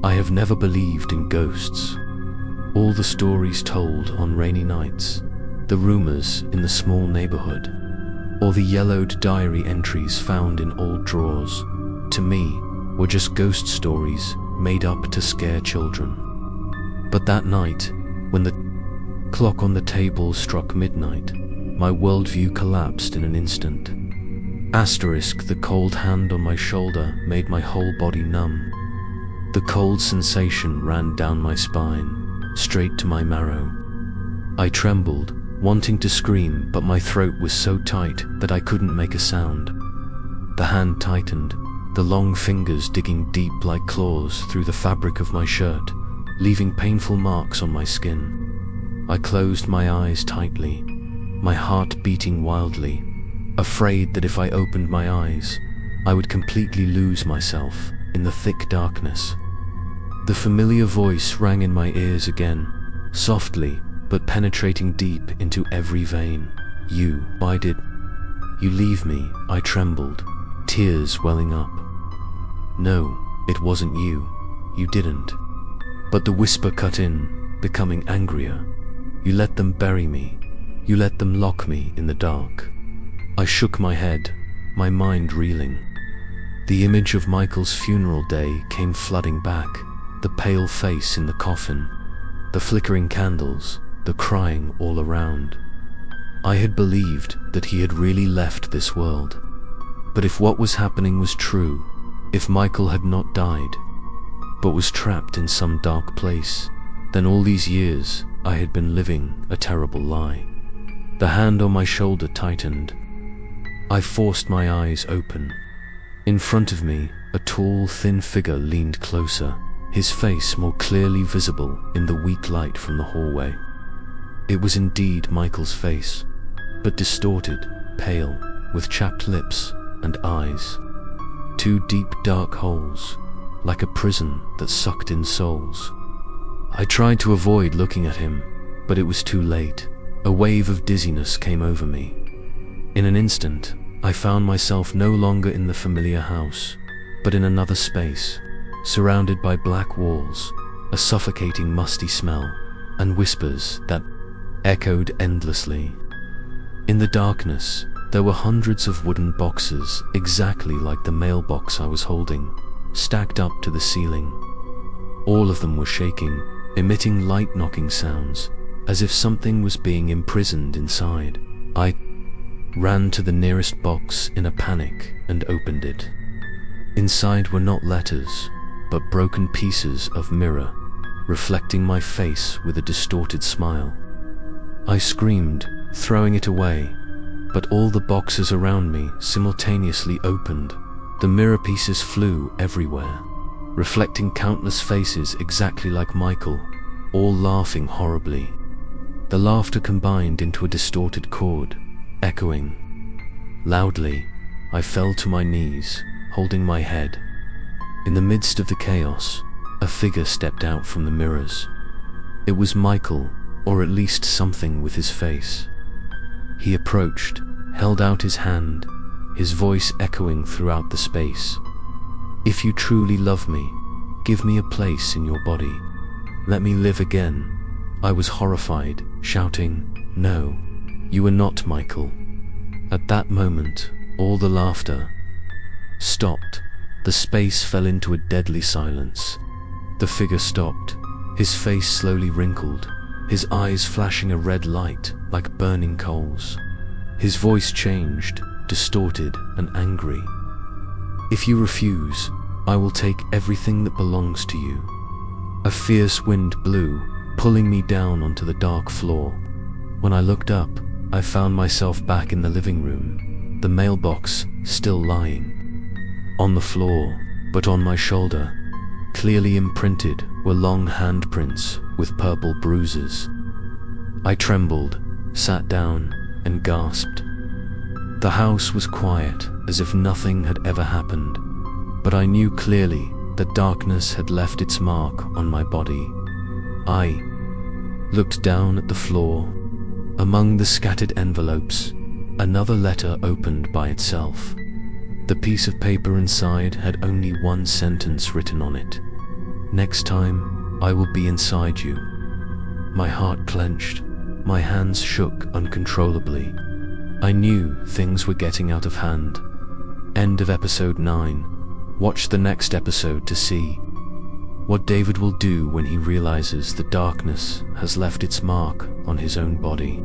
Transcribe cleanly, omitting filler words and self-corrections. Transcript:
I have never believed in ghosts. All the stories told on rainy nights, the rumors in the small neighborhood, or the yellowed diary entries found in old drawers, to me, were just ghost stories made up to scare children. But that night, when the clock on the table struck midnight, my worldview collapsed in an instant. Asterisk, the cold hand on my shoulder made my whole body numb. The cold sensation ran down my spine, straight to my marrow. I trembled, wanting to scream, but my throat was so tight that I couldn't make a sound. The hand tightened, the long fingers digging deep like claws through the fabric of my shirt, leaving painful marks on my skin. I closed my eyes tightly, my heart beating wildly, afraid that if I opened my eyes, I would completely lose myself in the thick darkness. The familiar voice rang in my ears again, softly but penetrating deep into every vein. "You, why did you leave me?" I trembled, tears welling up. "No, it wasn't you. You didn't." But the whisper cut in, becoming angrier. "You let them bury me. You let them lock me in the dark." I shook my head, my mind reeling. The image of Michael's funeral day came flooding back, the pale face in the coffin, the flickering candles, the crying all around. I had believed that he had really left this world. But if what was happening was true, if Michael had not died, but was trapped in some dark place, then all these years I had been living a terrible lie. The hand on my shoulder tightened. I forced my eyes open. In front of me, a tall, thin figure leaned closer, his face more clearly visible in the weak light from the hallway. It was indeed Michael's face, but distorted, pale, with chapped lips and eyes. Two deep, dark holes, like a prison that sucked in souls. I tried to avoid looking at him, but it was too late. A wave of dizziness came over me. In an instant, I found myself no longer in the familiar house, but in another space, surrounded by black walls, a suffocating musty smell, and whispers that echoed endlessly. In the darkness, there were hundreds of wooden boxes, exactly like the mailbox I was holding, stacked up to the ceiling. All of them were shaking, emitting light knocking sounds, as if something was being imprisoned inside. I ran to the nearest box in a panic and opened it. Inside were not letters, but broken pieces of mirror, reflecting my face with a distorted smile. I screamed, throwing it away, but all the boxes around me simultaneously opened. The mirror pieces flew everywhere, reflecting countless faces exactly like Michael, all laughing horribly. The laughter combined into a distorted chord, echoing loudly. I fell to my knees, holding my head. In the midst of the chaos, a figure stepped out from the mirrors. It was Michael, or at least something with his face. He approached, held out his hand, his voice echoing throughout the space. "If you truly love me, give me a place in your body. Let me live again." I was horrified, shouting, "No, you are not Michael." At that moment, all the laughter stopped. The space fell into a deadly silence. The figure stopped, his face slowly wrinkled, his eyes flashing a red light like burning coals. His voice changed, distorted and angry. "If you refuse, I will take everything that belongs to you." A fierce wind blew, pulling me down onto the dark floor. When I looked up, I found myself back in the living room, the mailbox still lying. On the floor, but on my shoulder, clearly imprinted, were long handprints with purple bruises. I trembled, sat down, and gasped. The house was quiet, as if nothing had ever happened, but I knew clearly that darkness had left its mark on my body. I looked down at the floor. Among the scattered envelopes, another letter opened by itself. The piece of paper inside had only one sentence written on it. Next time, I will be inside you. My heart clenched. My hands shook uncontrollably. I knew things were getting out of hand. End of episode 9. Watch the next episode to see what David will do when he realizes the darkness has left its mark on his own body.